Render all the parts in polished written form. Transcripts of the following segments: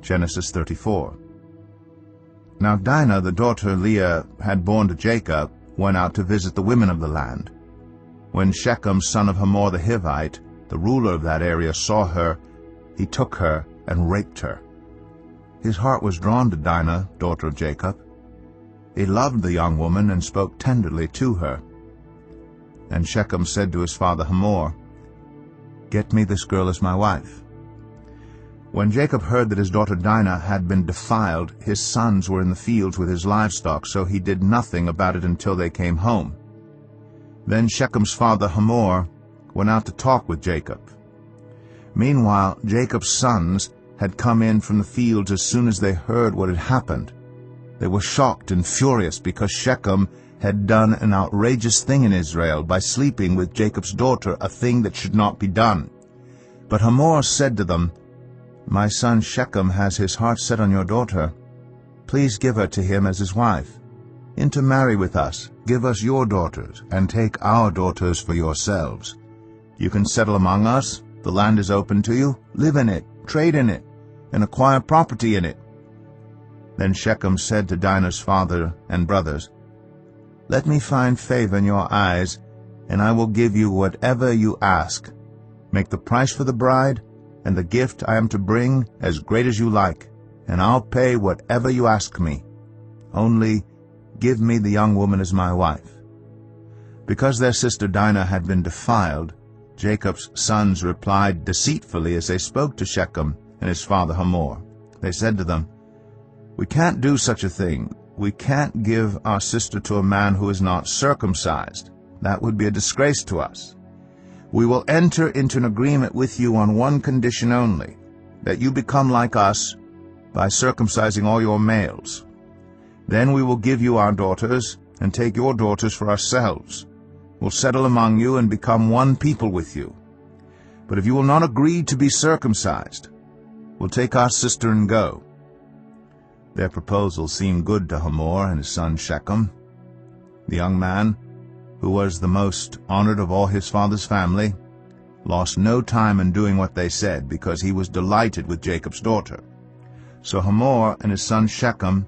Genesis 34. Now Dinah, the daughter Leah had borne to Jacob, went out to visit the women of the land. When Shechem, son of Hamor the Hivite, the ruler of that area, saw her, he took her and raped her. His heart was drawn to Dinah, daughter of Jacob. He loved the young woman and spoke tenderly to her. And Shechem said to his father Hamor, "Get me this girl as my wife." When Jacob heard that his daughter Dinah had been defiled, his sons were in the fields with his livestock, so he did nothing about it until they came home. Then Shechem's father Hamor went out to talk with Jacob. Meanwhile, Jacob's sons had come in from the fields as soon as they heard what had happened. They were shocked and furious because Shechem had done an outrageous thing in Israel by sleeping with Jacob's daughter, a thing that should not be done. But Hamor said to them, "My son Shechem has his heart set on your daughter. Please give her to him as his wife. Intermarry with us, give us your daughters, and take our daughters for yourselves. You can settle among us, the land is open to you, live in it, trade in it, and acquire property in it." Then Shechem said to Dinah's father and brothers, "Let me find favor in your eyes, and I will give you whatever you ask. Make the price for the bride and the gift I am to bring as great as you like, and I'll pay whatever you ask me. Only give me the young woman as my wife." Because their sister Dinah had been defiled, Jacob's sons replied deceitfully as they spoke to Shechem and his father Hamor. They said to them, "We can't do such a thing. We can't give our sister to a man who is not circumcised. That would be a disgrace to us. We will enter into an agreement with you on one condition only, that you become like us by circumcising all your males. Then we will give you our daughters and take your daughters for ourselves. We'll settle among you and become one people with you. But if you will not agree to be circumcised, we'll take our sister and go." Their proposal seemed good to Hamor and his son Shechem. The young man, who was the most honored of all his father's family, lost no time in doing what they said, because he was delighted with Jacob's daughter. So Hamor and his son Shechem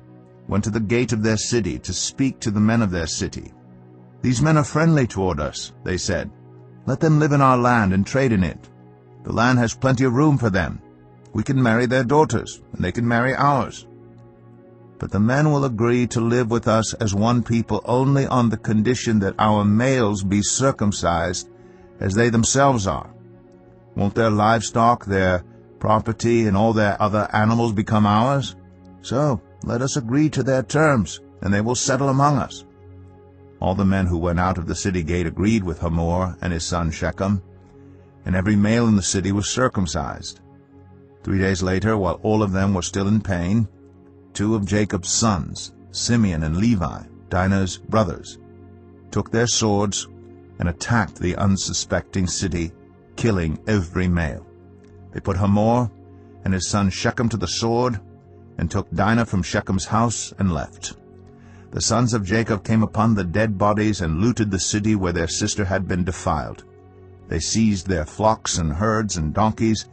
went to the gate of their city to speak to the men of their city. "These men are friendly toward us," they said. "Let them live in our land and trade in it. The land has plenty of room for them. We can marry their daughters, and they can marry ours. But the men will agree to live with us as one people only on the condition that our males be circumcised as they themselves are. Won't their livestock, their property, and all their other animals become ours? So let us agree to their terms, and they will settle among us." All the men who went out of the city gate agreed with Hamor and his son Shechem, and every male in the city was circumcised. 3 days later, while all of them were still in pain, 2 of Jacob's sons, Simeon and Levi, Dinah's brothers, took their swords and attacked the unsuspecting city, killing every male. They put Hamor and his son Shechem to the sword and took Dinah from Shechem's house and left. The sons of Jacob came upon the dead bodies and looted the city where their sister had been defiled. They seized their flocks and herds and donkeys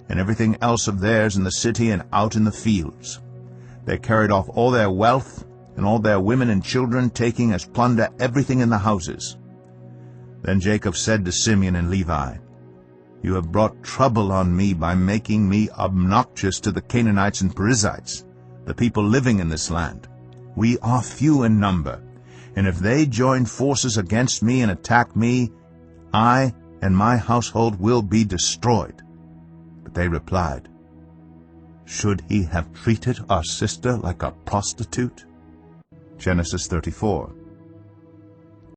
and everything else of theirs in the city and out in the fields. They carried off all their wealth and all their women and children, taking as plunder everything in the houses. Then Jacob said to Simeon and Levi, "You have brought trouble on me by making me obnoxious to the Canaanites and Perizzites, the people living in this land. We are few in number, and if they join forces against me and attack me, I and my household will be destroyed." But they replied, "Should he have treated our sister like a prostitute?" Genesis 34.